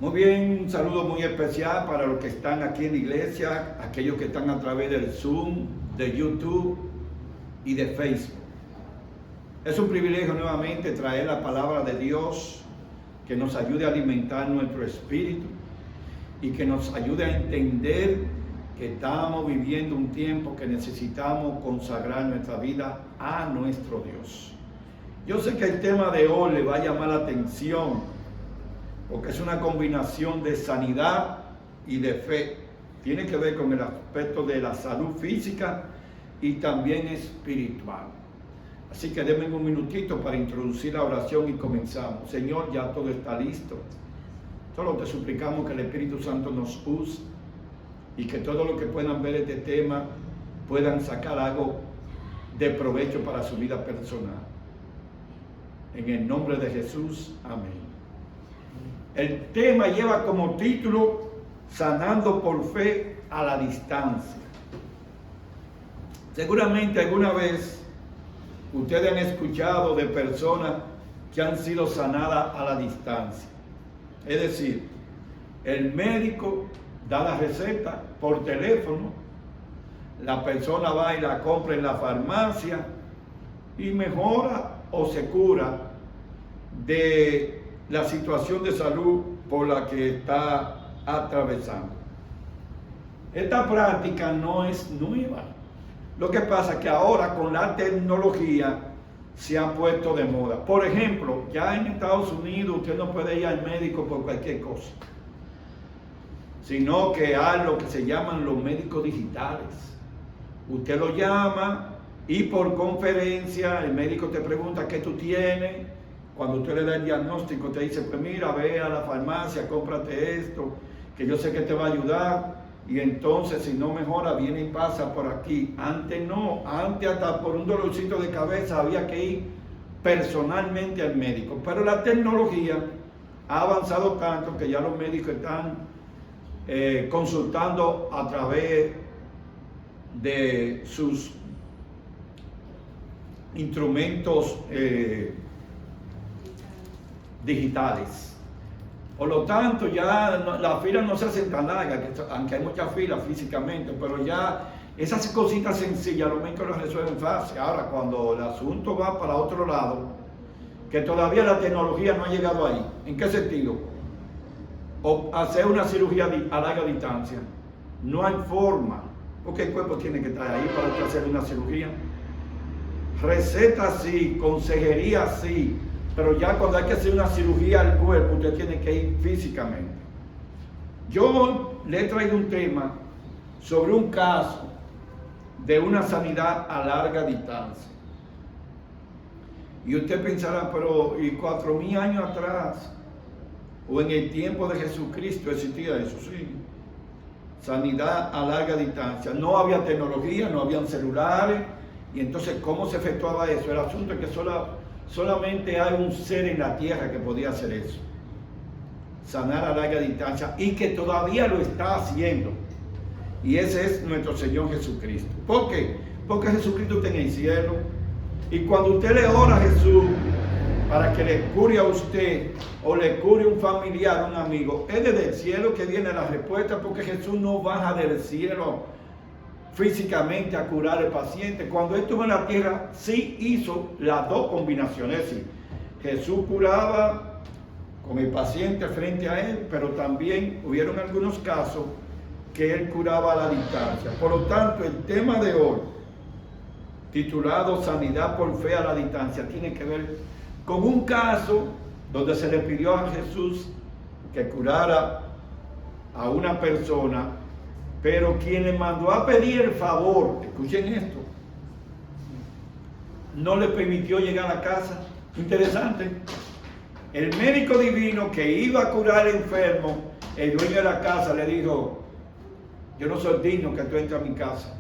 Muy bien, un saludo muy especial para los que están aquí en la iglesia, aquellos que están a través del Zoom, de YouTube y de Facebook. Es un privilegio nuevamente traer la palabra de Dios que nos ayude a alimentar nuestro espíritu y que nos ayude a entender que estamos viviendo un tiempo que necesitamos consagrar nuestra vida a nuestro Dios. Yo sé que el tema de hoy le va a llamar la atención porque es una combinación de sanidad y de fe. Tiene que ver con el aspecto de la salud física y también espiritual. Así que denme un minutito para introducir la oración y comenzamos. Señor, ya todo está listo. Solo te suplicamos que el Espíritu Santo nos use y que todos los que puedan ver este tema puedan sacar algo de provecho para su vida personal. En el nombre de Jesús, amén. El tema lleva como título Sanando por fe a la distancia. Seguramente alguna vez ustedes han escuchado de personas que han sido sanadas a la distancia. Es decir, el médico da la receta por teléfono, la persona va y la compra en la farmacia y mejora o se cura de la situación de salud por la que está atravesando. Esta práctica no es nueva. Lo que pasa es que ahora con la tecnología se ha puesto de moda. Por ejemplo, ya en Estados Unidos usted no puede ir al médico por cualquier cosa, sino que hay lo que se llaman los médicos digitales. Usted lo llama y por conferencia el médico te pregunta qué tú tienes. Cuando usted le da el diagnóstico, te dice, pues mira, ve a la farmacia, cómprate esto, que yo sé que te va a ayudar. Y entonces, si no mejora, viene y pasa por aquí. Antes no, antes hasta por un dolorcito de cabeza había que ir personalmente al médico. Pero la tecnología ha avanzado tanto que ya los médicos están consultando a través de sus instrumentos digitales. Por lo tanto, ya las filas no se hacen tan largas, aunque hay muchas filas físicamente, pero ya esas cositas sencillas los médicos las resuelven fácil. Ahora, cuando el asunto va para otro lado, que todavía la tecnología no ha llegado ahí, ¿en qué sentido? O hacer una cirugía a larga distancia, no hay forma, porque el cuerpo tiene que estar ahí para hacer una cirugía. Receta sí, consejería sí, pero ya cuando hay que hacer una cirugía al cuerpo, usted tiene que ir físicamente. Yo le he traído un tema sobre un caso de una sanidad a larga distancia. Y usted pensará, pero ¿y 4.000 años atrás? O en el tiempo de Jesucristo existía eso, sí. Sanidad a larga distancia. No había tecnología, no habían celulares. Y entonces, ¿cómo se efectuaba eso? El asunto es que solamente hay un ser en la tierra que podía hacer eso. Sanar a larga distancia y que todavía lo está haciendo. Y ese es nuestro Señor Jesucristo. ¿Por qué? Porque Jesucristo está en el cielo. Y cuando usted le ora a Jesús para que le cure a usted o le cure un familiar, un amigo, es desde el cielo que viene la respuesta, porque Jesús no baja del cielo físicamente a curar al paciente. Cuando él estuvo en la tierra, sí hizo las dos combinaciones. Es decir, Jesús curaba con el paciente frente a él, pero también hubieron algunos casos que él curaba a la distancia. Por lo tanto, el tema de hoy, titulado Sanidad por fe a la distancia, tiene que ver con un caso donde se le pidió a Jesús que curara a una persona, pero quien le mandó a pedir el favor, escuchen esto, no le permitió llegar a la casa. Interesante. El médico divino que iba a curar al enfermo, el dueño de la casa le dijo, yo no soy digno que tú entres a mi casa.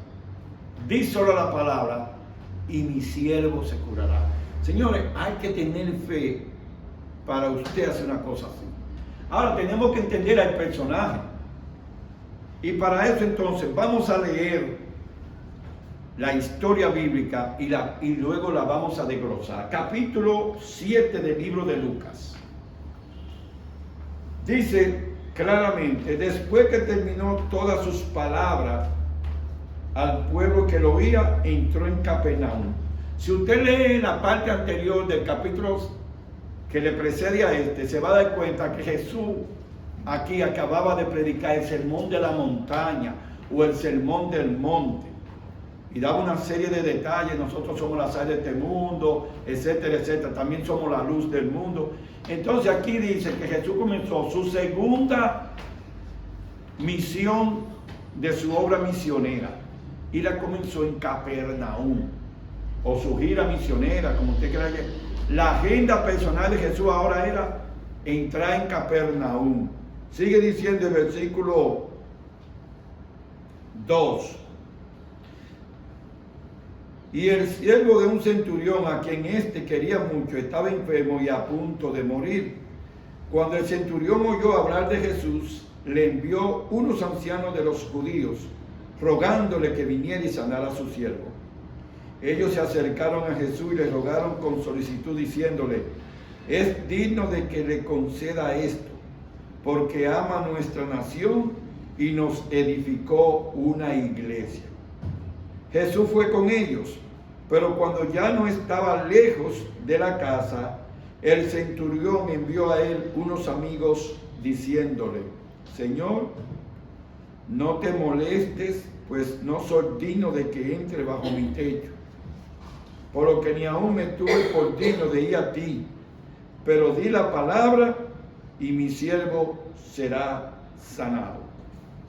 Di solo la palabra y mi siervo se curará. Señores, hay que tener fe para usted hacer una cosa así. Ahora tenemos que entender al personaje. Y para eso entonces vamos a leer la historia bíblica y luego la vamos a desglosar. Capítulo 7 del libro de Lucas. Dice claramente, después que terminó todas sus palabras al pueblo que lo oía, entró en Capernaum. Si usted lee la parte anterior del capítulo que le precede a este, se va a dar cuenta que Jesús aquí acababa de predicar el sermón de la montaña o el sermón del monte, y daba una serie de detalles. Nosotros somos la sal de este mundo, etcétera, etcétera. También somos la luz del mundo. Entonces aquí dice que Jesús comenzó su segunda misión de su obra misionera, y la comenzó en Capernaum, o su gira misionera, como usted quiera. La agenda personal de Jesús ahora era entrar en Capernaum. Sigue diciendo el versículo 2. Y el siervo de un centurión, a quien éste quería mucho, estaba enfermo y a punto de morir. Cuando el centurión oyó hablar de Jesús, le envió unos ancianos de los judíos, rogándole que viniera y sanara a su siervo. Ellos se acercaron a Jesús y le rogaron con solicitud, diciéndole: es digno de que le conceda esto, porque ama nuestra nación y nos edificó una iglesia. Jesús fue con ellos, pero cuando ya no estaba lejos de la casa, el centurión envió a él unos amigos diciéndole: Señor, no te molestes, pues no soy digno de que entre bajo mi techo, por lo que ni aún me tuve por digno de ir a ti, pero di la palabra y mi siervo será sanado.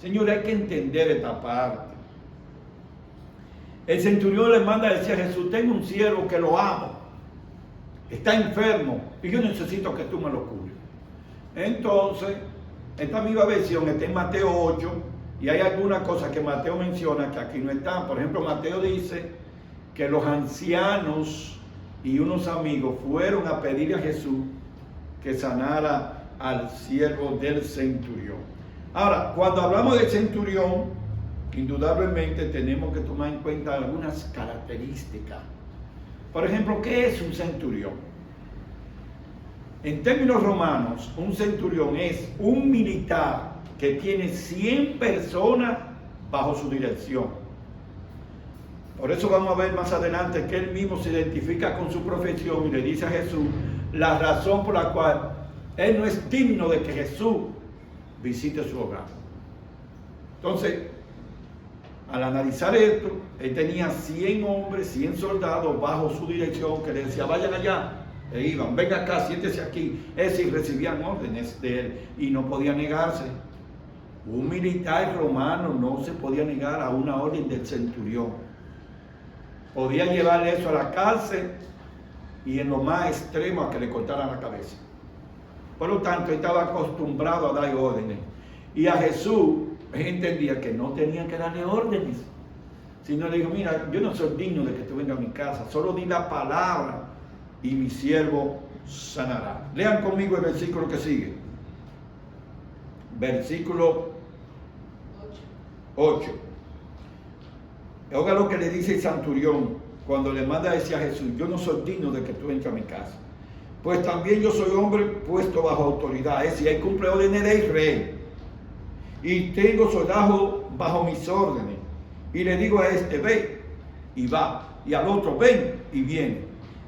Señor, hay que entender esta parte. El centurión le manda a decir a Jesús: tengo un siervo que lo amo, está enfermo y yo necesito que tú me lo cures. Entonces, esta misma versión está en Mateo 8, y hay algunas cosas que Mateo menciona que aquí no están. Por ejemplo, Mateo dice que los ancianos y unos amigos fueron a pedir a Jesús que sanara al siervo del centurión. Ahora, cuando hablamos del centurión, indudablemente tenemos que tomar en cuenta algunas características. Por ejemplo, ¿qué es un centurión? En términos romanos, un centurión es un militar que tiene 100 personas bajo su dirección. Por eso vamos a ver más adelante que él mismo se identifica con su profesión y le dice a Jesús la razón por la cual él no es digno de que Jesús visite su hogar. Entonces, al analizar esto, él tenía 100 hombres, 100 soldados bajo su dirección que le decía: vayan allá, e iban, venga acá, siéntese aquí. Es decir, recibían órdenes de él y no podía negarse. Un militar romano no se podía negar a una orden del centurión. Podía llevarle eso a la cárcel y en lo más extremo a que le cortaran la cabeza. Por lo tanto, él estaba acostumbrado a dar órdenes. Y a Jesús, él entendía que no tenía que darle órdenes, sino le dijo: mira, yo no soy digno de que tú vengas a mi casa, solo di la palabra y mi siervo sanará. Lean conmigo el versículo que sigue. Versículo 8. Oiga lo que le dice el centurión cuando le manda a decir a Jesús: yo no soy digno de que tú entres a mi casa, pues también yo soy hombre puesto bajo autoridad, es decir, él cumple órdenes del rey, y tengo soldados bajo mis órdenes, y le digo a este: ve, y va, y al otro: ven, y viene,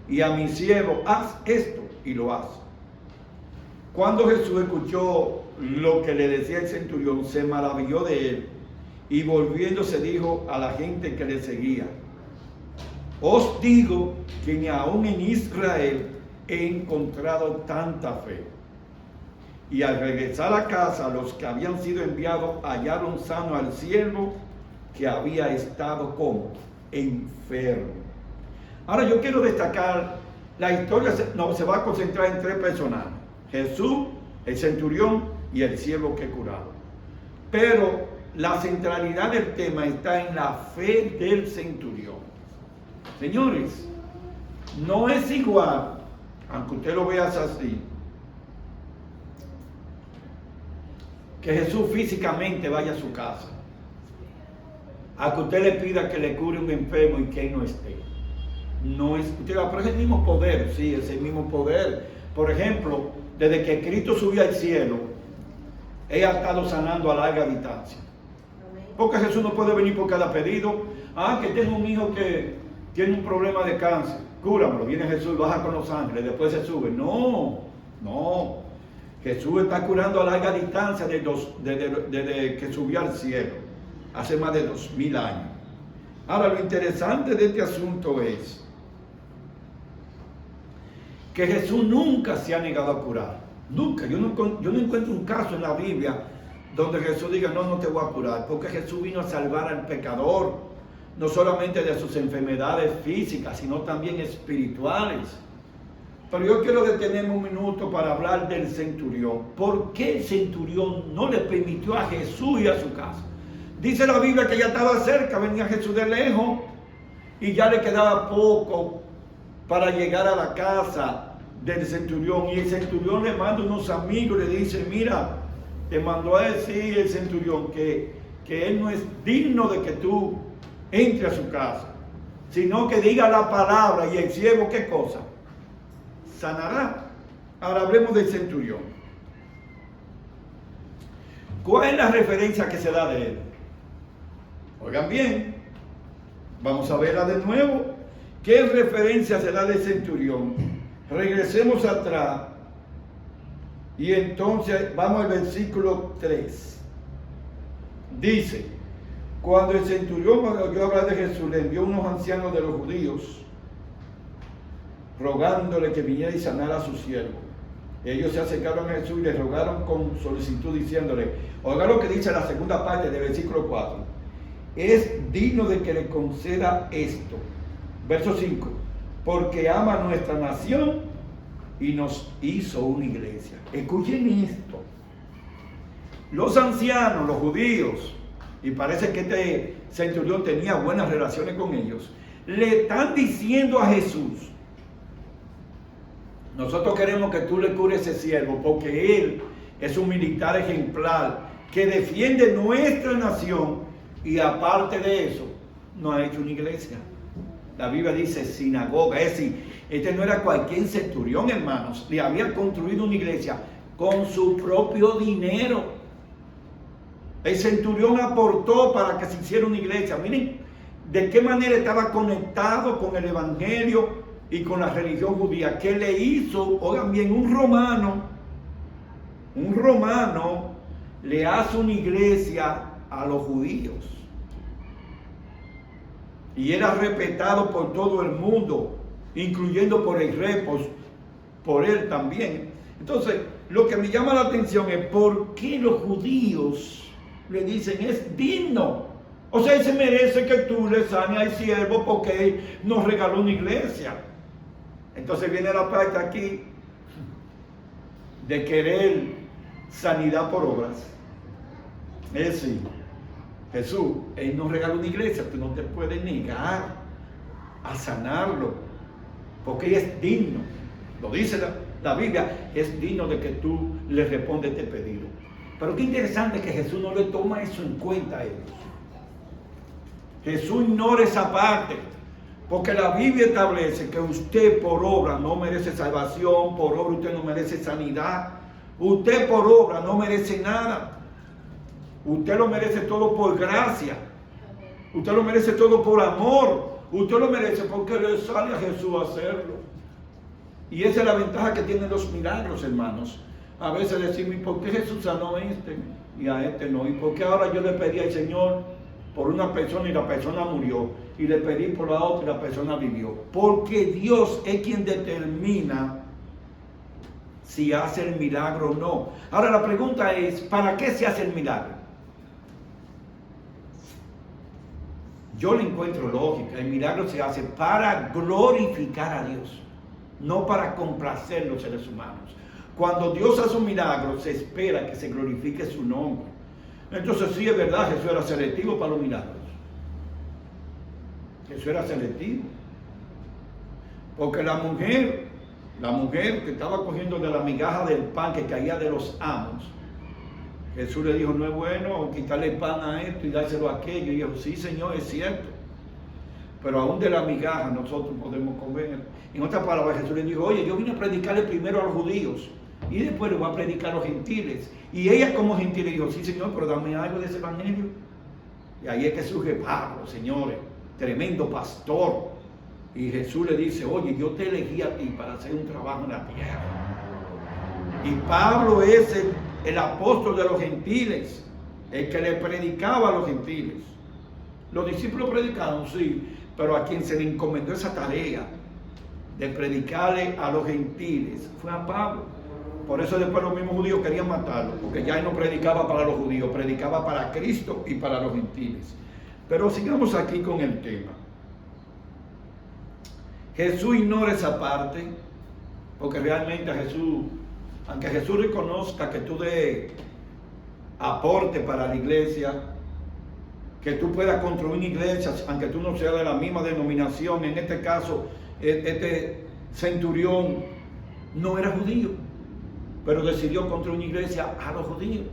y a mi siervo: haz esto, y lo hace. Cuando Jesús escuchó lo que le decía el centurión, se maravilló de él, y volviéndose dijo a la gente que le seguía: os digo que ni aún en Israel he encontrado tanta fe. Y al regresar a casa, los que habían sido enviados hallaron sano al siervo que había estado como enfermo. Ahora yo quiero destacar, la historia se va a concentrar en 3 personajes: Jesús, el centurión y el siervo que curado. Pero la centralidad del tema está en la fe del centurión. Señores, no es igual, aunque usted lo vea así, que Jesús físicamente vaya a su casa, a que usted le pida que le cure un enfermo y que él no esté. No es, usted va, pero es el mismo poder. Sí, es el mismo poder. Por ejemplo, desde que Cristo subió al cielo, Él ha estado sanando a larga distancia. Porque Jesús no puede venir por cada pedido. Que tengo un hijo que tiene un problema de cáncer, cúramelo. Viene Jesús, baja con los ángeles, después se sube. No. Jesús está curando a larga distancia desde que subió al cielo, hace más de 2000 años. Ahora, lo interesante de este asunto es que Jesús nunca se ha negado a curar. Nunca. Yo no encuentro un caso en la Biblia donde Jesús diga, no te voy a curar. Porque Jesús vino a salvar al pecador, no solamente de sus enfermedades físicas, sino también espirituales. Pero yo quiero detenerme un minuto para hablar del centurión. ¿Por qué el centurión no le permitió a Jesús ir a su casa? Dice la Biblia que ya estaba cerca, venía Jesús de lejos y ya le quedaba poco para llegar a la casa del centurión. Y el centurión le manda unos amigos y le dice, mira, te mandó a decir el centurión que él no es digno de que tú entres a su casa, sino que diga la palabra y el siervo, ¿qué cosa? Sanará. Ahora hablemos del centurión. ¿Cuál es la referencia que se da de él? Oigan bien, vamos a verla de nuevo. ¿Qué referencia se da del centurión? Regresemos atrás y entonces vamos al versículo 3. Dice, cuando el centurión oyó hablar de Jesús, le envió unos ancianos de los judíos rogándole que viniera y sanara a su siervo. Ellos se acercaron a Jesús y le rogaron con solicitud diciéndole, oiga lo que dice la segunda parte del versículo 4, es digno de que le conceda esto. Verso 5, porque ama nuestra nación y nos hizo una iglesia. Escuchen esto. Los ancianos, los judíos, y parece que este centurión tenía buenas relaciones con ellos, le están diciendo a Jesús, nosotros queremos que tú le cures a ese siervo porque él es un militar ejemplar que defiende nuestra nación y aparte de eso no ha hecho una iglesia. La Biblia dice sinagoga, es decir, este no era cualquier centurión, hermanos, le había construido una iglesia con su propio dinero. El centurión aportó para que se hiciera una iglesia. Miren de qué manera estaba conectado con el evangelio y con la religión judía, que le hizo, oigan bien, un romano le hace una iglesia a los judíos. Y era respetado por todo el mundo, incluyendo por el rey, por él también. Entonces, lo que me llama la atención es por qué los judíos le dicen es digno. O sea, él se merece que tú le sanes al siervo porque él nos regaló una iglesia. Entonces viene la parte aquí de querer sanidad por obras. Es decir, Jesús, él nos regaló una iglesia, tú no te puedes negar a sanarlo, porque él es digno. Lo dice la Biblia, es digno de que tú le respondas este pedido. Pero qué interesante que Jesús no le toma eso en cuenta a ellos. Jesús ignora esa parte. Porque la Biblia establece que usted por obra no merece salvación, por obra usted no merece sanidad, usted por obra no merece nada. Usted lo merece todo por gracia, usted lo merece todo por amor, usted lo merece porque le sale a Jesús a hacerlo. Y esa es la ventaja que tienen los milagros, hermanos. A veces decimos, ¿y por qué Jesús sanó a este y a este no? ¿Y por qué ahora yo le pedí al Señor por una persona y la persona murió? Y le pedí por la otra y la persona vivió. Porque Dios es quien determina si hace el milagro o no. Ahora la pregunta es, ¿para qué se hace el milagro? Yo le encuentro lógica. El milagro se hace para glorificar a Dios, no para complacer los seres humanos. Cuando Dios hace un milagro, se espera que se glorifique su nombre. Entonces sí es verdad, Jesús era selectivo para los milagros. Jesús era selectivo. Porque la mujer que estaba cogiendo de la migaja del pan que caía de los amos, Jesús le dijo, no es bueno quitarle pan a esto y dárselo a aquello. Y dijo, sí, Señor, es cierto. Pero aún de la migaja nosotros podemos comer. En otras palabras, Jesús le dijo, oye, yo vine a predicarle primero a los judíos Y después le voy a predicar a los gentiles. Y ella como gentil le dijo, sí Señor, pero dame algo de ese evangelio. Y ahí es que surge Pablo, señores, tremendo pastor. Y Jesús le dice, oye, yo te elegí a ti para hacer un trabajo en la tierra. Y Pablo es el apóstol de los gentiles, el que le predicaba a los gentiles. Los discípulos predicaron, sí, pero a quien se le encomendó esa tarea de predicarle a los gentiles fue a Pablo. Por eso después los mismos judíos querían matarlo, porque ya él no predicaba para los judíos, predicaba para Cristo y para los gentiles. Pero sigamos aquí con el tema. Jesús ignora esa parte, porque realmente a Jesús, aunque Jesús reconozca que tú des aporte para la iglesia, que tú puedas construir iglesias, aunque tú no seas de la misma denominación, en este caso, este centurión no era judío, pero decidió construir una iglesia a los judíos.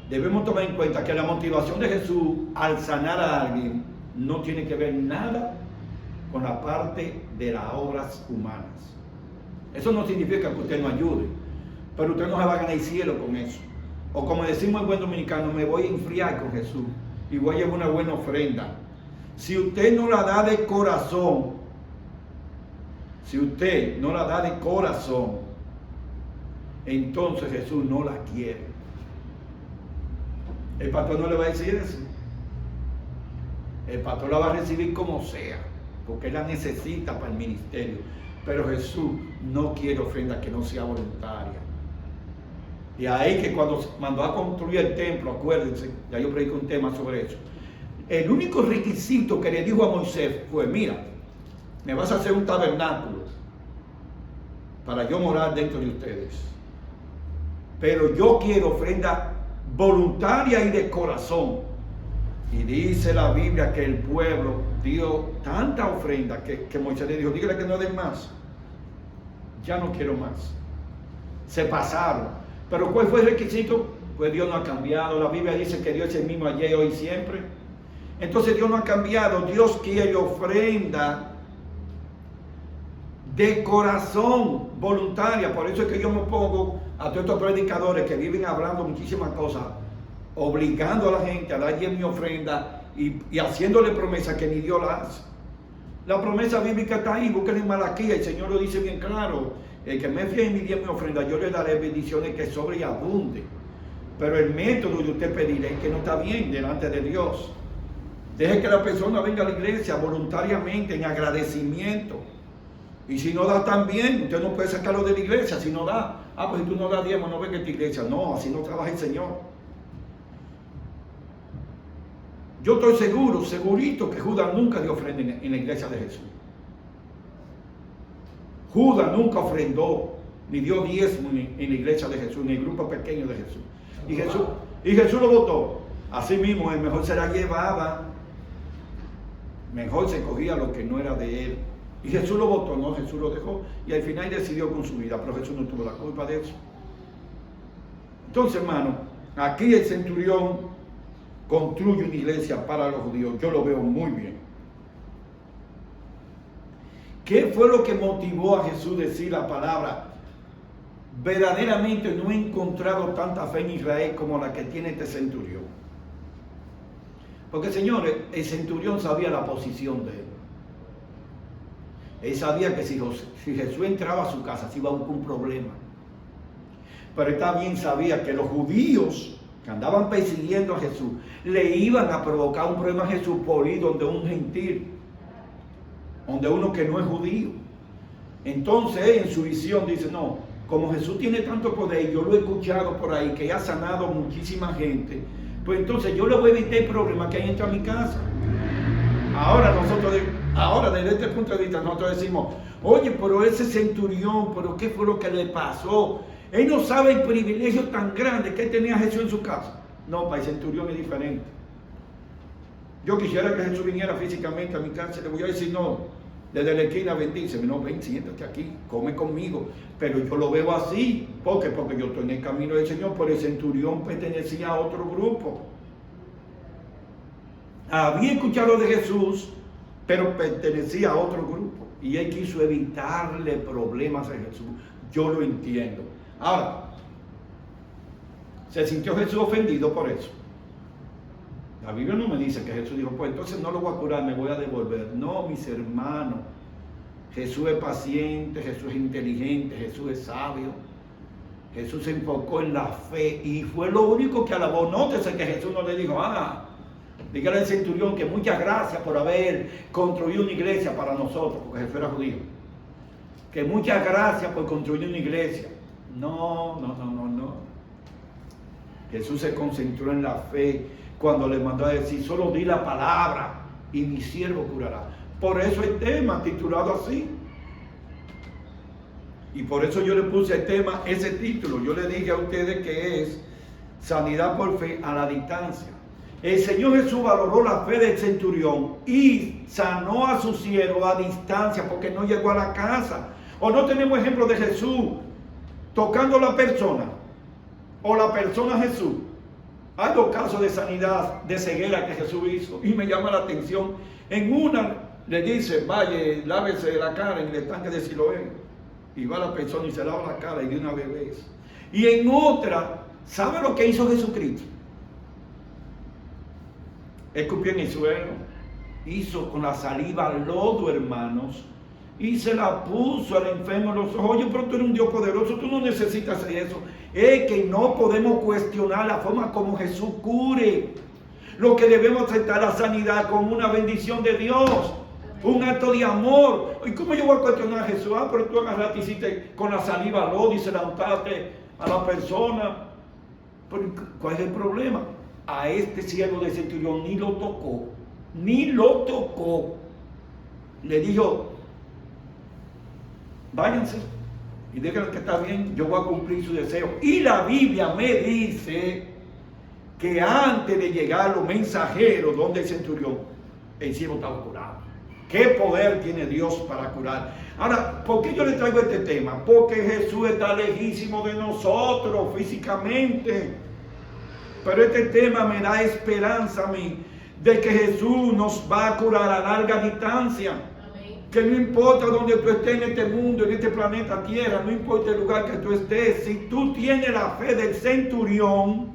Debemos tomar en cuenta que la motivación de Jesús al sanar a alguien no tiene que ver nada con la parte de las obras humanas. Eso no significa que usted no ayude, pero usted no se va a ganar el cielo con eso. O como decimos en buen dominicano, me voy a enfriar con Jesús y voy a llevar una buena ofrenda. Si usted no la da de corazón, entonces Jesús no la quiere. El pastor no le va a decir eso. El pastor la va a recibir como sea, porque él la necesita para el ministerio. Pero Jesús no quiere ofrenda que no sea voluntaria. Y ahí que cuando mandó a construir el templo, acuérdense, ya yo predico un tema sobre eso. El único requisito que le dijo a Moisés fue, mira, me vas a hacer un tabernáculo para yo morar dentro de ustedes. Pero yo quiero ofrenda voluntaria y de corazón. Y dice la Biblia que el pueblo dio tanta ofrenda que Moisés le dijo, dígale que no den más. Ya no quiero más. Se pasaron. Pero ¿cuál fue el requisito? Pues Dios no ha cambiado. La Biblia dice que Dios es el mismo ayer, hoy y siempre. Entonces Dios no ha cambiado. Dios quiere ofrenda de corazón, voluntaria. Por eso es que yo me pongo a todos estos predicadores que viven hablando muchísimas cosas, obligando a la gente a darle mi ofrenda y haciéndole promesas que ni Dios la hace. La promesa bíblica está ahí, búsquenla en Malaquías, el Señor lo dice bien claro. El que me fíe y me dé mi ofrenda, yo le daré bendiciones que sobre y abunde. Pero el método de usted pedirle es que no está bien delante de Dios. Deje que la persona venga a la iglesia voluntariamente, en agradecimiento. Y si no da tan bien, usted no puede sacarlo de la iglesia. Si no da, pues si tú no das diezmo, no venga a tu iglesia. No, así no trabaja el Señor. Yo estoy segurito que Judas nunca dio ofrenda en la iglesia de Jesús. Judas nunca ofrendó ni dio diezmo en la iglesia de Jesús, en el grupo pequeño de Jesús. Y Jesús lo votó. Así mismo, el mejor se la llevaba, mejor se cogía lo que no era de él. Y Jesús lo votó, no, Jesús lo dejó y al final decidió con su vida, pero Jesús no tuvo la culpa de eso. Entonces, hermano, aquí el centurión construye una iglesia para los judíos. Yo lo veo muy bien. ¿Qué fue lo que motivó a Jesús a decir la palabra? Verdaderamente no he encontrado tanta fe en Israel como la que tiene este centurión. Porque, señores, el centurión sabía la posición de él. Él sabía que si Jesús entraba a su casa, se iba a buscar un problema. Pero él también sabía que los judíos que andaban persiguiendo a Jesús le iban a provocar un problema a Jesús por ir donde un gentil, donde uno que no es judío. Entonces él en su visión dice, no, como Jesús tiene tanto poder, yo lo he escuchado por ahí, que ha sanado muchísima gente, pues entonces yo le voy a evitar el problema que hay entra a mi casa. Ahora desde este punto de vista nosotros decimos, oye, pero ese centurión, pero ¿qué fue lo que le pasó? Él no sabe el privilegio tan grande que tenía Jesús en su casa. No, para el centurión es diferente. Yo quisiera que Jesús viniera físicamente a mi casa, le voy a decir, no, desde la esquina bendíceme, no, ven, siéntate aquí, come conmigo. Pero yo lo veo así, ¿por qué? Porque yo estoy en el camino del Señor, pero el centurión pertenecía a otro grupo. Había escuchado de Jesús, pero pertenecía a otro grupo. Y él quiso evitarle problemas a Jesús. yo lo entiendo. Ahora, se sintió Jesús ofendido por eso. La Biblia no me dice que Jesús dijo, pues entonces no lo voy a curar, me voy a devolver. No, mis hermanos, Jesús es paciente, Jesús es inteligente, Jesús es sabio. Jesús se enfocó en la fe y fue lo único que alabó. Nótese que Jesús no le dijo, dígale al centurión que muchas gracias por haber construido una iglesia para nosotros, porque Jesús era judío. Que muchas gracias por construir una iglesia. No. Jesús se concentró en la fe cuando le mandó a decir, solo di la palabra y mi siervo curará. Por eso el tema titulado así. Y por eso yo le puse el tema, ese título. Yo le dije a ustedes que es sanidad por fe a la distancia. El Señor Jesús valoró la fe del centurión y sanó a su siervo a distancia porque no llegó a la casa. O no tenemos ejemplo de Jesús tocando a la persona o la persona a Jesús. Hay dos casos de sanidad de ceguera que Jesús hizo y me llama la atención. En una le dice, vaya, lávese la cara en el estanque de Siloé. Y va la persona y se lava la cara y de una vez. Y en otra, ¿sabe lo que hizo Jesucristo? Escupió en el suelo, hizo con la saliva lodo, hermanos, y se la puso al enfermo en los ojos. Oye, pero tú eres un Dios poderoso, tú no necesitas hacer eso. Es que no podemos cuestionar la forma como Jesús cure. Lo que debemos aceptar la sanidad como una bendición de Dios. Un acto de amor. ¿Y cómo yo voy a cuestionar a Jesús? Pero tú agarraste y hiciste con la saliva lodo y se la untaste a la persona. Pero ¿cuál es el problema? A este siervo de centurión ni lo tocó. Le dijo, váyanse y díganle que está bien, yo voy a cumplir su deseo. Y la Biblia me dice que antes de llegar los mensajeros donde el centurión, el siervo estaba curado. ¿Qué poder tiene Dios para curar? Ahora, ¿por qué yo le traigo este tema? Porque Jesús está lejísimo de nosotros físicamente. Pero este tema me da esperanza a mí de que Jesús nos va a curar a larga distancia. Amén. Que no importa donde tú estés en este mundo, en este planeta Tierra, no importa el lugar que tú estés, si tú tienes la fe del centurión,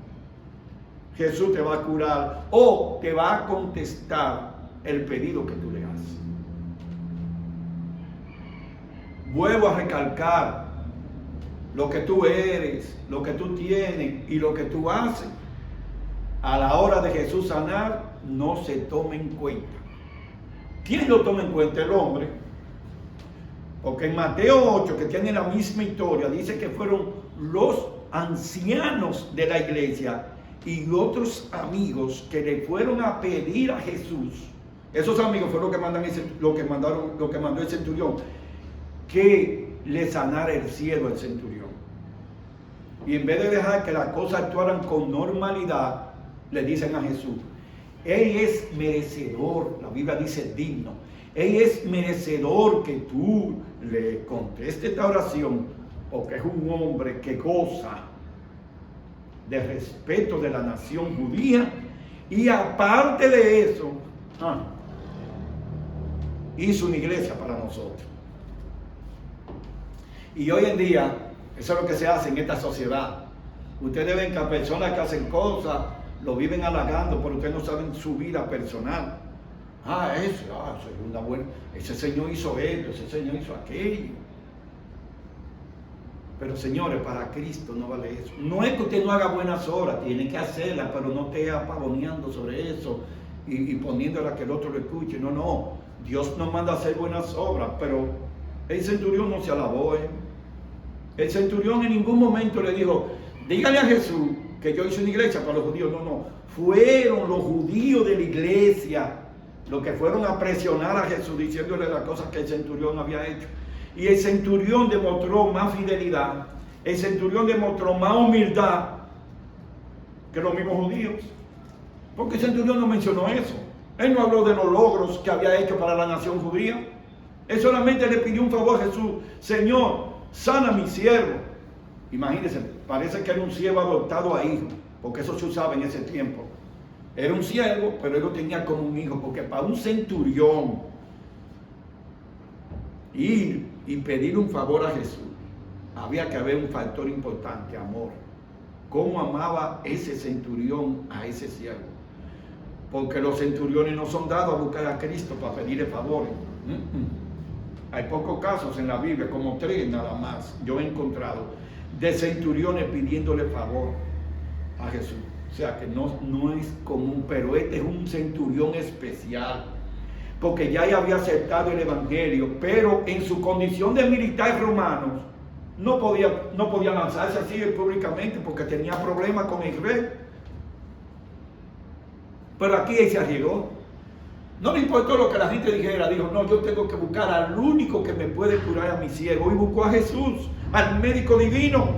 Jesús te va a curar o te va a contestar el pedido que tú le haces. Vuelvo a recalcar, lo que tú eres, lo que tú tienes y lo que tú haces, a la hora de Jesús sanar, no se toma en cuenta. ¿Quién lo toma en cuenta? El hombre. Porque en Mateo 8, que tiene la misma historia, dice que fueron los ancianos de la iglesia y otros amigos que le fueron a pedir a Jesús. Esos amigos fueron lo que mandó el centurión, que le sanara el cielo al centurión. Y en vez de dejar que las cosas actuaran con normalidad, le dicen a Jesús, Él es merecedor, la Biblia dice digno, Él es merecedor que tú le contestes esta oración, porque es un hombre que goza de respeto de la nación judía, y aparte de eso, hizo una iglesia para nosotros. Y hoy en día, eso es lo que se hace en esta sociedad. Ustedes ven que a personas que hacen cosas, lo viven halagando, pero ustedes no saben su vida personal. Ese señor hizo esto, ese señor hizo aquello. Pero señores, para Cristo no vale eso. No es que usted no haga buenas obras, tiene que hacerlas, pero no esté apavoneando sobre eso y poniéndola que el otro lo escuche. No. Dios nos manda a hacer buenas obras, pero el centurión no se alabó. El centurión en ningún momento le dijo, dígale a Jesús que yo hice una iglesia para los judíos. No. Fueron los judíos de la iglesia los que fueron a presionar a Jesús diciéndole las cosas que el centurión había hecho. Y el centurión demostró más fidelidad, el centurión demostró más humildad que los mismos judíos. Porque el centurión no mencionó eso. Él no habló de los logros que había hecho para la nación judía. Él solamente le pidió un favor a Jesús. Señor, sana a mi siervo. Imagínense, parece que era un siervo adoptado a hijo, porque eso se usaba en ese tiempo. Era un siervo, pero él lo tenía como un hijo, porque para un centurión ir y pedir un favor a Jesús había que haber un factor importante, amor. ¿Cómo amaba ese centurión a ese siervo? Porque los centuriones no son dados a buscar a Cristo para pedirle favores. Hay pocos casos en la Biblia, como 3 nada más, yo he encontrado, de centuriones pidiéndole favor a Jesús. O sea que no es común, pero este es un centurión especial, porque ya había aceptado el evangelio, pero en su condición de militar romano, no podía lanzarse así públicamente porque tenía problemas con el rey. Pero aquí él se arriesgó. No le importó lo que la gente dijera, dijo, no, yo tengo que buscar al único que me puede curar a mi siervo. Y buscó a Jesús, al médico divino.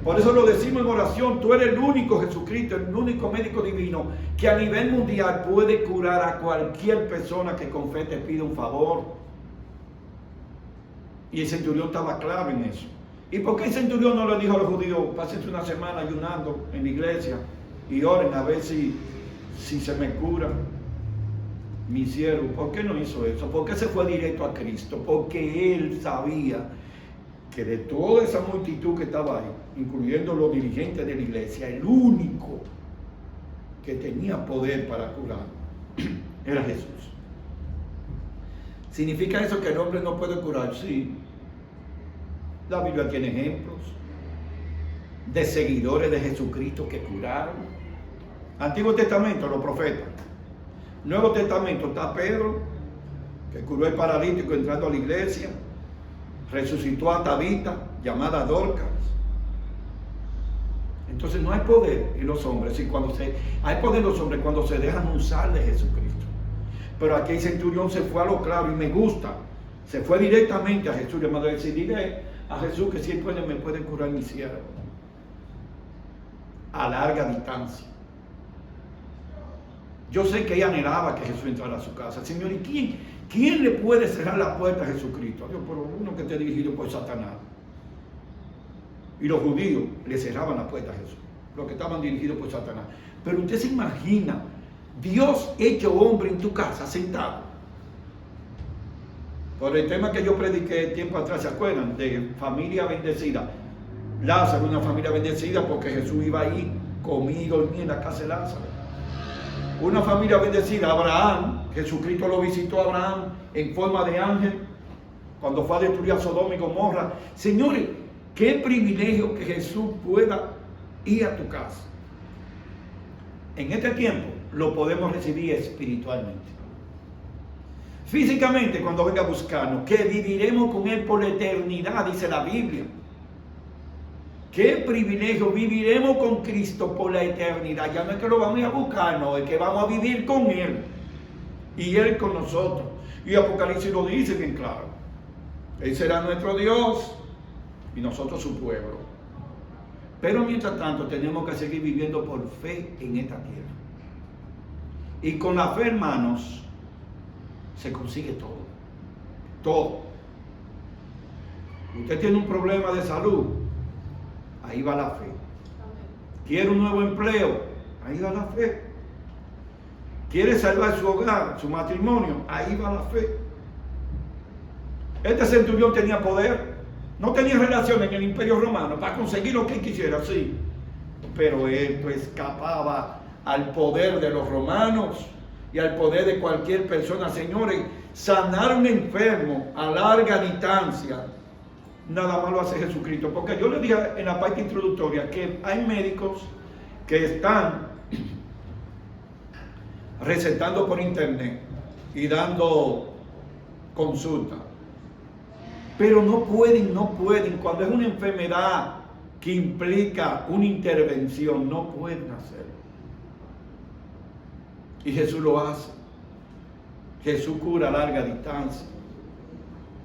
Por eso lo decimos en oración, tú eres el único, Jesucristo, el único médico divino que a nivel mundial puede curar a cualquier persona que con fe te pida un favor. Y el centurión estaba claro en eso. ¿Y por qué el centurión no le dijo a los judíos, pásense una semana ayunando en la iglesia y oren a ver si se me cura mi siervo? ¿Por qué no hizo eso? ¿Por qué se fue directo a Cristo? Porque él sabía que de toda esa multitud que estaba ahí, incluyendo los dirigentes de la iglesia, el único que tenía poder para curar era Jesús. ¿Significa eso que el hombre no puede curar? Sí. La Biblia tiene ejemplos de seguidores de Jesucristo que curaron. Antiguo Testamento, los profetas. Nuevo Testamento está Pedro, que curó el paralítico entrando a la iglesia. Resucitó a Tabita, llamada Dorcas. Entonces no hay poder en los hombres. Hay poder en los hombres cuando se dejan usar de Jesucristo. Pero aquí el centurión se fue a lo claro y me gusta. Se fue directamente a Jesús. Le mandó a decir, dile a Jesús que si él puede, me puede curar mi siervo. A larga distancia. Yo sé que ella anhelaba que Jesús entrara a su casa. Señor, ¿y quién le puede cerrar la puerta a Jesucristo? Dios, por uno que esté dirigido por Satanás. Y los judíos le cerraban la puerta a Jesús. Los que estaban dirigidos por Satanás. Pero usted se imagina, Dios hecho hombre en tu casa, sentado. Por el tema que yo prediqué tiempo atrás, ¿se acuerdan? De familia bendecida. Lázaro, una familia bendecida porque Jesús iba ahí, comía y dormía en la casa de Lázaro. Una familia bendecida, Abraham, Jesucristo lo visitó a Abraham en forma de ángel cuando fue a destruir a Sodoma y Gomorra. Señores, qué privilegio que Jesús pueda ir a tu casa. En este tiempo lo podemos recibir espiritualmente. Físicamente, cuando venga a buscarnos, que viviremos con Él por la eternidad, dice la Biblia. Qué privilegio, viviremos con Cristo por la eternidad. Ya no es que lo vamos a buscar, no, es que vamos a vivir con Él. Y Él con nosotros. Y Apocalipsis lo dice bien claro. Él será nuestro Dios y nosotros su pueblo. Pero mientras tanto tenemos que seguir viviendo por fe en esta tierra. Y con la fe, hermanos, se consigue todo. Todo. Usted tiene un problema de salud, ahí va la fe. Quiere un nuevo empleo, ahí va la fe. Quiere salvar su hogar, su matrimonio, ahí va la fe. Este centurión tenía poder, no tenía relación en el Imperio Romano para conseguir lo que él quisiera, sí. Pero él escapaba al poder de los romanos y al poder de cualquier persona. Señores, sanar a un enfermo a larga distancia, nada más lo hace Jesucristo. Porque yo le dije en la parte introductoria que hay médicos que están recetando por internet y dando consulta. Pero no pueden, cuando es una enfermedad que implica una intervención, no pueden hacerlo. Y Jesús lo hace. Jesús cura a larga distancia.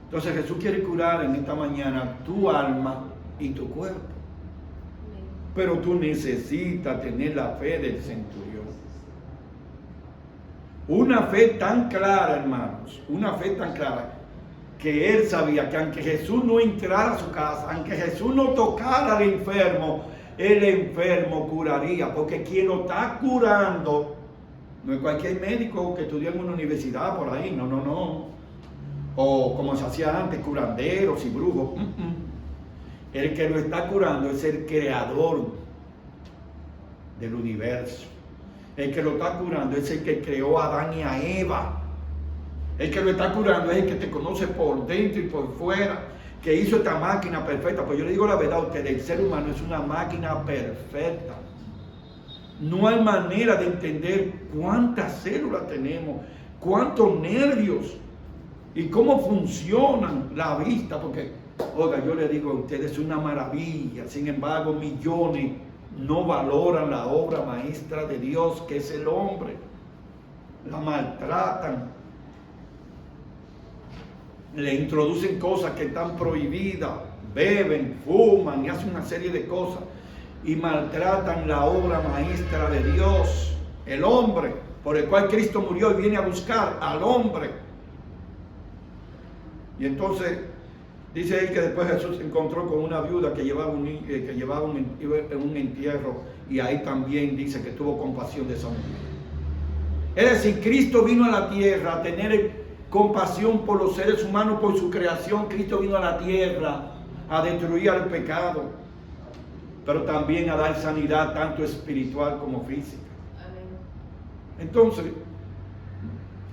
Entonces Jesús quiere curar en esta mañana tu alma y tu cuerpo. Pero tú necesitas tener la fe del centurión. Una fe tan clara, hermanos, una fe tan clara, que él sabía que aunque Jesús no entrara a su casa, aunque Jesús no tocara al enfermo, el enfermo curaría, porque quien lo está curando no es cualquier médico que estudió en una universidad por ahí, no. O como se hacía antes, curanderos y brujos. El que lo está curando es el creador del universo. El que lo está curando es el que creó a Adán y a Eva. El que lo está curando es el que te conoce por dentro y por fuera, que hizo esta máquina perfecta. Pues yo le digo la verdad a ustedes, el ser humano es una máquina perfecta. No hay manera de entender cuántas células tenemos, cuántos nervios y cómo funcionan la vista, porque, oiga, yo le digo a ustedes, es una maravilla. Sin embargo, millones no valoran la obra maestra de Dios, que es el hombre. La maltratan, le introducen cosas que están prohibidas, beben, fuman y hacen una serie de cosas y maltratan la obra maestra de Dios, el hombre, por el cual Cristo murió y viene a buscar al hombre. Y entonces dice él que después Jesús se encontró con una viuda que llevaba un entierro, y ahí también dice que tuvo compasión de esa mujer. Es decir, Cristo vino a la tierra a tener compasión por los seres humanos, por su creación. Cristo vino a la tierra a destruir al pecado, pero también a dar sanidad tanto espiritual como física. Entonces,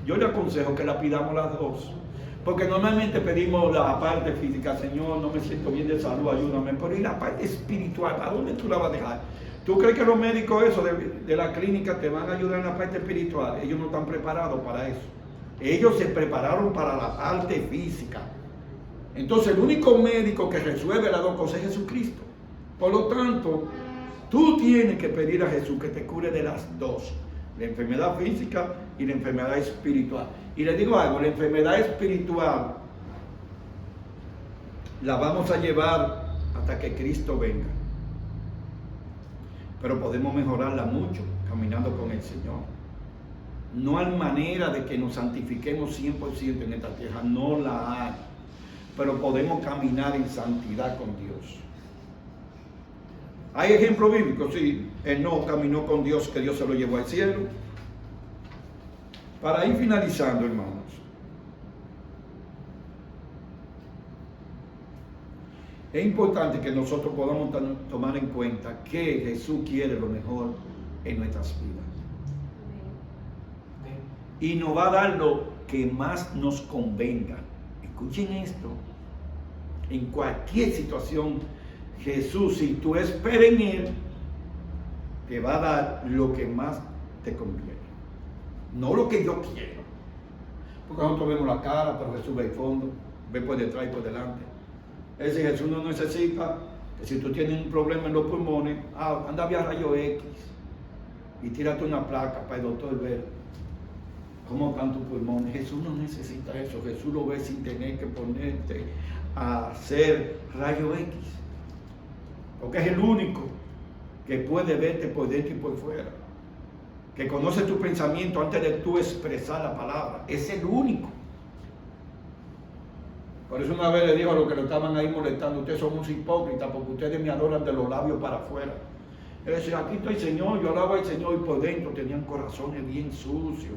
yo le aconsejo que la pidamos las dos, porque normalmente pedimos la parte física: Señor, no me siento bien de salud, ayúdame. Pero ¿y la parte espiritual? ¿A dónde tú la vas a dejar? ¿Tú crees que los médicos de la clínica te van a ayudar en la parte espiritual? Ellos no están preparados para eso. Ellos se prepararon para la parte física. Entonces el único médico que resuelve las dos cosas es Jesucristo. Por lo tanto, tú tienes que pedir a Jesús que te cure de las dos: la enfermedad física y la enfermedad espiritual. Y les digo algo, la enfermedad espiritual la vamos a llevar hasta que Cristo venga. Pero podemos mejorarla mucho caminando con el Señor. No hay manera de que nos santifiquemos 100% en esta tierra, no la hay. Pero podemos caminar en santidad con Dios. Hay ejemplos bíblicos, sí. Enoc caminó con Dios, que Dios se lo llevó al cielo. Para ir finalizando, hermanos, es importante que nosotros podamos tomar en cuenta que Jesús quiere lo mejor en nuestras vidas. Y nos va a dar lo que más nos convenga. Escuchen esto. En cualquier situación, Jesús, si tú esperas en Él, te va a dar lo que más te conviene. No lo que yo quiero. Porque nosotros vemos la cara, pero Jesús ve el fondo, ve por detrás y por delante. Es decir, Jesús no necesita que si tú tienes un problema en los pulmones, anda a rayo X y tírate una placa para el doctor ver cómo están tus pulmones. Jesús no necesita eso. Jesús lo ve sin tener que ponerte a hacer rayo X, porque es el único que puede verte por dentro y por fuera, que conoce tu pensamiento antes de tú expresar la palabra. Es el único. Por eso una vez le dijo a los que lo estaban ahí molestando: ustedes son unos hipócritas porque ustedes me adoran de los labios para afuera. Él decía: aquí estoy, Señor. Yo alabo al Señor, y por dentro tenían corazones bien sucios.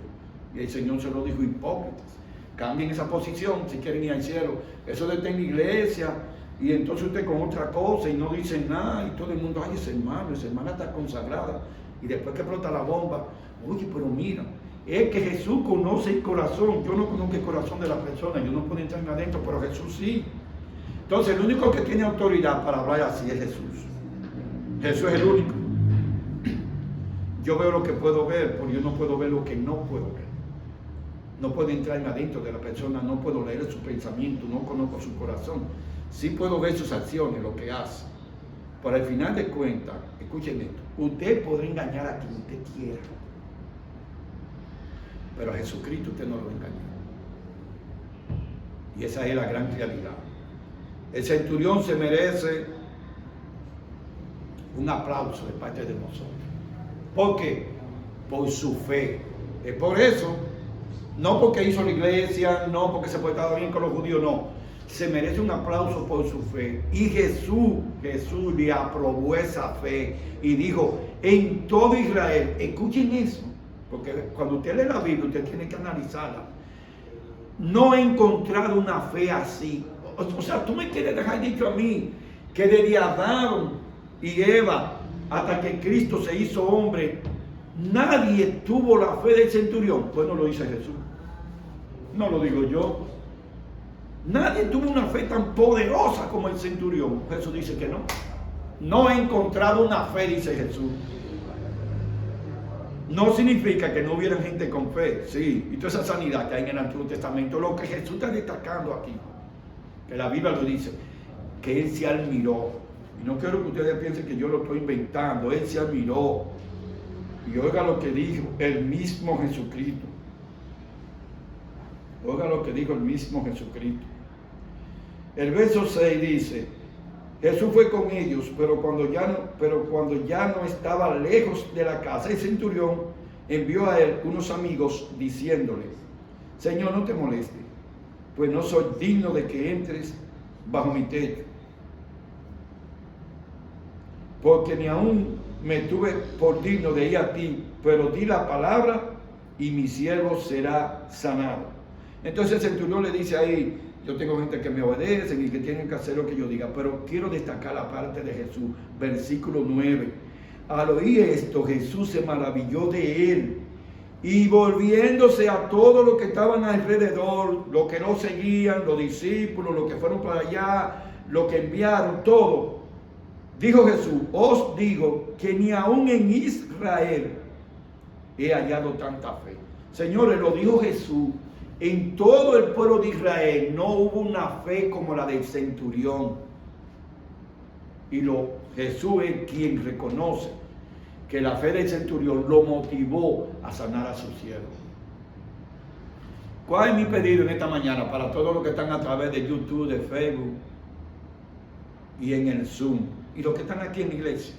Y el Señor se lo dijo: hipócritas, cambien esa posición si quieren ir al cielo. Eso de estar en la iglesia y entonces usted con otra cosa y no dice nada, y todo el mundo: ay, esa hermana está consagrada. Y después que explota la bomba: oye, pero mira, es que Jesús conoce el corazón. Yo no conozco el corazón de la persona, yo no puedo entrar adentro, pero Jesús sí. Entonces el único que tiene autoridad para hablar así es Jesús. Jesús es el único. Yo veo lo que puedo ver, porque yo no puedo ver lo que no puedo ver. No puedo entrar adentro de la persona, no puedo leer su pensamiento, no conozco su corazón. Sí puedo ver sus acciones, lo que hace. Pero al final de cuentas, escuchen esto: usted podrá engañar a quien usted quiera, pero a Jesucristo usted no lo engañó. Y esa es la gran realidad. El centurión se merece un aplauso de parte de nosotros. ¿Por qué? Por su fe. Es por eso. No porque hizo la iglesia, no porque se portaba bien con los judíos, no. Se merece un aplauso por su fe. Y Jesús le aprobó esa fe y dijo: en todo Israel, escuchen eso, porque cuando usted lee la Biblia, usted tiene que analizarla. No he encontrado una fe así. O sea, tú me quieres dejar dicho a mí que desde Adán y Eva hasta que Cristo se hizo hombre, nadie tuvo la fe del centurión. Pues no lo dice Jesús, no lo digo yo. Nadie tuvo una fe tan poderosa como el centurión. Jesús dice que no. No he encontrado una fe, dice Jesús. No significa que no hubiera gente con fe, sí, y toda esa sanidad que hay en el Antiguo Testamento. Lo que Jesús está destacando aquí, que la Biblia lo dice, que Él se admiró. Y no quiero que ustedes piensen que yo lo estoy inventando. Él se admiró. Y oiga lo que dijo el mismo Jesucristo. Oiga lo que dijo el mismo Jesucristo. El verso 6 dice: Jesús fue con ellos, pero cuando ya no estaba lejos de la casa, el centurión envió a él unos amigos diciéndole: Señor, no te moleste, pues no soy digno de que entres bajo mi techo, porque ni aún me tuve por digno de ir a ti, pero di la palabra y mi siervo será sanado. Entonces el centurión le dice ahí: yo tengo gente que me obedece y que tienen que hacer lo que yo diga, pero quiero destacar la parte de Jesús, versículo 9. Al oír esto, Jesús se maravilló de él, y volviéndose a todos los que estaban alrededor, los que no seguían, los discípulos, los que fueron para allá, los que enviaron, todo, dijo Jesús: os digo que ni aún en Israel he hallado tanta fe. Señores, lo dijo Jesús. En todo el pueblo de Israel no hubo una fe como la del centurión. Y Jesús es quien reconoce que la fe del centurión lo motivó a sanar a su siervo. ¿Cuál es mi pedido en esta mañana para todos los que están a través de YouTube, de Facebook y en el Zoom, y los que están aquí en la iglesia?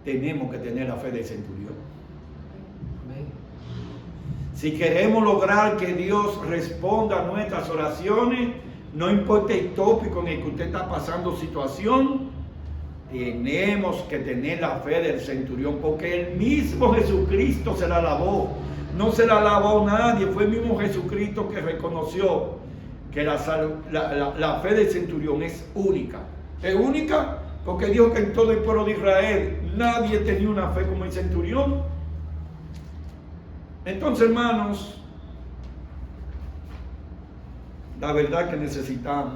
Tenemos que tener la fe del centurión. Si queremos lograr que Dios responda a nuestras oraciones, no importa el tópico en el que usted está pasando situación, tenemos que tener la fe del centurión, porque el mismo Jesucristo se la lavó. No se la lavó nadie, fue el mismo Jesucristo que reconoció que la fe del centurión es única. Es única porque dijo que en todo el pueblo de Israel nadie tenía una fe como el centurión. Entonces, hermanos, la verdad que necesitamos,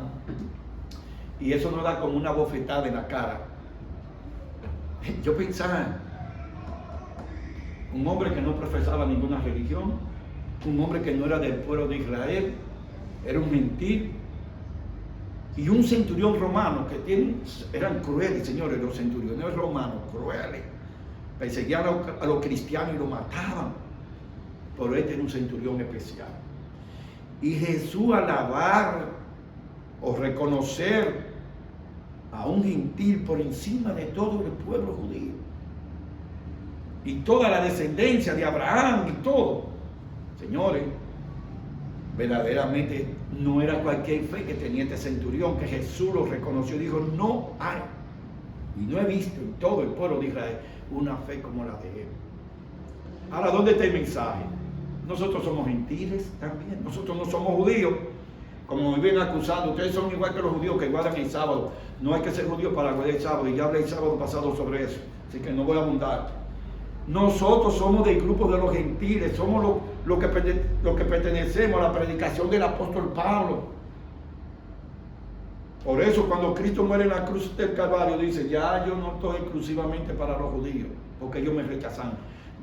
y eso nos da como una bofetada en la cara. Yo pensaba, un hombre que no profesaba ninguna religión, un hombre que no era del pueblo de Israel, era un gentil, y un centurión romano que eran crueles, señores, los centuriones romanos, crueles, perseguían a los cristianos y los mataban. Pero este era un centurión especial. Y Jesús alabar o reconocer a un gentil por encima de todo el pueblo judío y toda la descendencia de Abraham y todo. Señores, verdaderamente no era cualquier fe que tenía este centurión, que Jesús lo reconoció y dijo: no hay, y no he visto en todo el pueblo de Israel una fe como la de él. Ahora, ¿dónde está el mensaje? Nosotros somos gentiles también, nosotros no somos judíos, como me vienen acusando. Ustedes son igual que los judíos que guardan el sábado. No hay que ser judío para guardar el sábado, y ya hablé el sábado pasado sobre eso, así que no voy a abundar. Nosotros somos del grupo de los gentiles, somos los que pertenecemos a la predicación del apóstol Pablo. Por eso cuando Cristo muere en la cruz del Calvario dice: ya yo no estoy exclusivamente para los judíos, porque ellos me rechazan,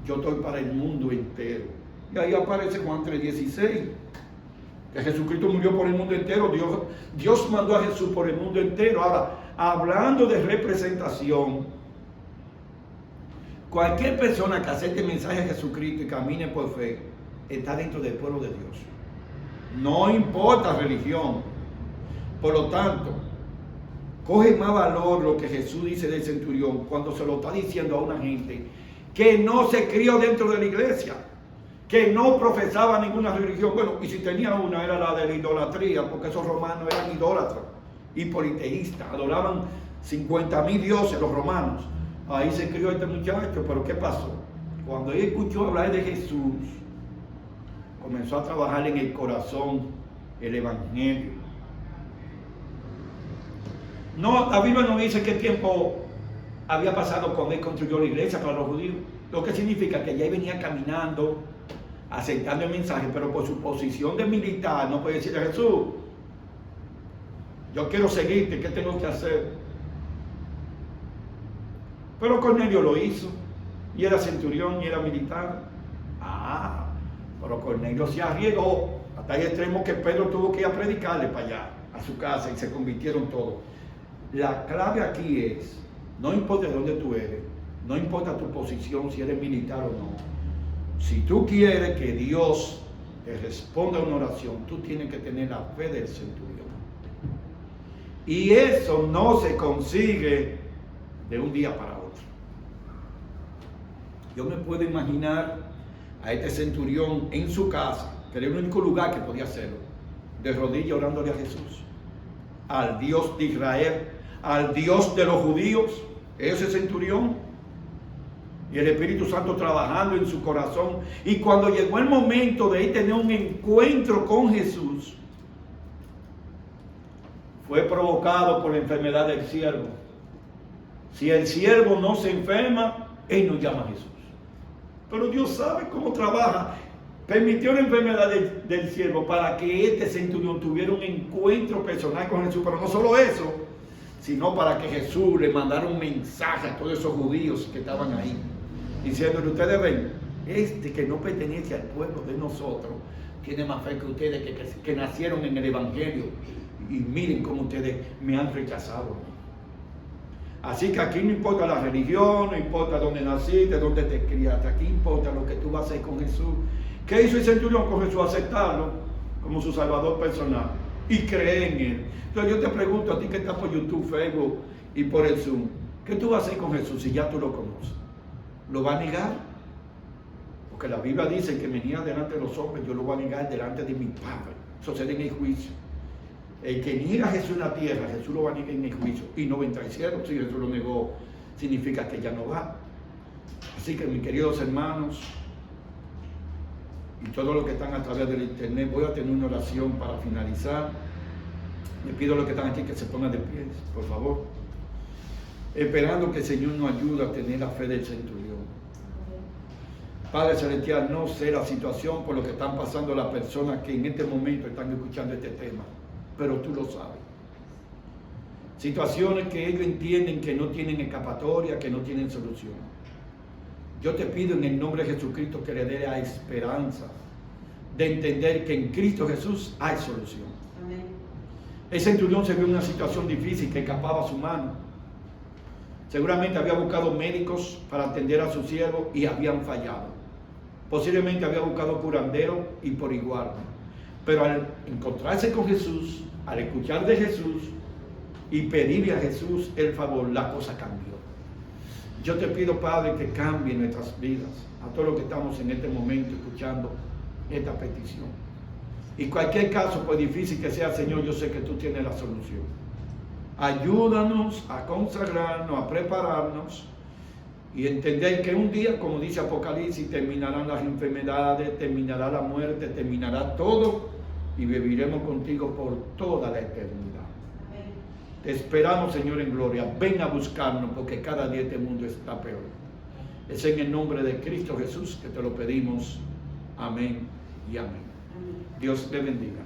yo estoy para el mundo entero. Y ahí aparece Juan 3:16, que Jesucristo murió por el mundo entero. Dios mandó a Jesús por el mundo entero. Ahora, hablando de representación, cualquier persona que acepte el mensaje de Jesucristo y camine por fe, está dentro del pueblo de Dios. No importa religión. Por lo tanto, coge más valor lo que Jesús dice del centurión cuando se lo está diciendo a una gente que no se crió dentro de la iglesia, que no profesaba ninguna religión. Bueno, y si tenía una, era la de la idolatría, porque esos romanos eran idólatras y politeístas, adoraban 50,000 dioses los romanos. Ahí se crió este muchacho, pero ¿qué pasó? Cuando él escuchó hablar de Jesús, comenzó a trabajar en el corazón el evangelio. No, la Biblia no dice qué tiempo había pasado cuando él construyó la iglesia para los judíos. Lo que significa que ya él venía caminando, aceptando el mensaje, pero por su posición de militar no puede decirle a Jesús, yo quiero seguirte, ¿qué tengo que hacer? Pero Cornelio lo hizo, y era centurión y era militar. Pero Cornelio se arriesgó hasta el extremo que Pedro tuvo que ir a predicarle para allá, a su casa, y se convirtieron todos. La clave aquí es, no importa de dónde tú eres, no importa tu posición, si eres militar o no, si tú quieres que Dios te responda a una oración, tú tienes que tener la fe del centurión. Y eso no se consigue de un día para otro. Yo me puedo imaginar a este centurión en su casa, que era el único lugar que podía hacerlo, de rodillas orándole a Jesús, al Dios de Israel, al Dios de los judíos, ese centurión, y el Espíritu Santo trabajando en su corazón. Y cuando llegó el momento de él tener un encuentro con Jesús, fue provocado por la enfermedad del siervo. Si el siervo no se enferma, él no llama a Jesús. Pero Dios sabe cómo trabaja. Permitió la enfermedad del siervo para que este centurión tuviera un encuentro personal con Jesús. Pero no solo eso, sino para que Jesús le mandara un mensaje a todos esos judíos que estaban ahí, diciéndole, ustedes ven, este que no pertenece al pueblo de nosotros, tiene más fe que ustedes que nacieron en el Evangelio. Y miren cómo ustedes me han rechazado. Así que aquí no importa la religión, no importa dónde naciste, dónde te criaste, aquí importa lo que tú vas a hacer con Jesús. ¿Qué hizo el centurión con Jesús? Aceptarlo como su salvador personal y creer en él. Entonces yo te pregunto a ti que estás por YouTube, Facebook y por el Zoom, ¿qué tú vas a hacer con Jesús si ya tú lo conoces? ¿Lo va a negar? Porque la Biblia dice que me niega delante de los hombres, yo lo voy a negar delante de mi Padre. Eso será en el juicio. El que niega a Jesús en la tierra, Jesús lo va a negar en el juicio. Y no va a entrar al cielo. Si Jesús lo negó, significa que ya no va. Así que mis queridos hermanos, y todos los que están a través del internet, voy a tener una oración para finalizar. Le pido a los que están aquí que se pongan de pie, por favor. Esperando que el Señor nos ayude a tener la fe del centurión. Padre Celestial, no sé la situación por lo que están pasando las personas que en este momento están escuchando este tema, pero tú lo sabes. Situaciones que ellos entienden que no tienen escapatoria, que no tienen solución. Yo te pido en el nombre de Jesucristo que le dé la esperanza de entender que en Cristo Jesús hay solución. Amén. El centurión se vio en una situación difícil que escapaba a su mano. Seguramente había buscado médicos para atender a su siervo y habían fallado. Posiblemente había buscado curandero y por igual. Pero al encontrarse con Jesús, al escuchar de Jesús y pedirle a Jesús el favor, la cosa cambió. Yo te pido, Padre, que cambie nuestras vidas, a todos los que estamos en este momento escuchando esta petición. Y cualquier caso, por difícil que sea, Señor, yo sé que tú tienes la solución. Ayúdanos a consagrarnos, a prepararnos y entender que un día, como dice Apocalipsis, terminarán las enfermedades, terminará la muerte, terminará todo y viviremos contigo por toda la eternidad. Te esperamos, Señor, en gloria. Ven a buscarnos porque cada día este mundo está peor. Es en el nombre de Cristo Jesús que te lo pedimos. Amén y amén. Dios te bendiga.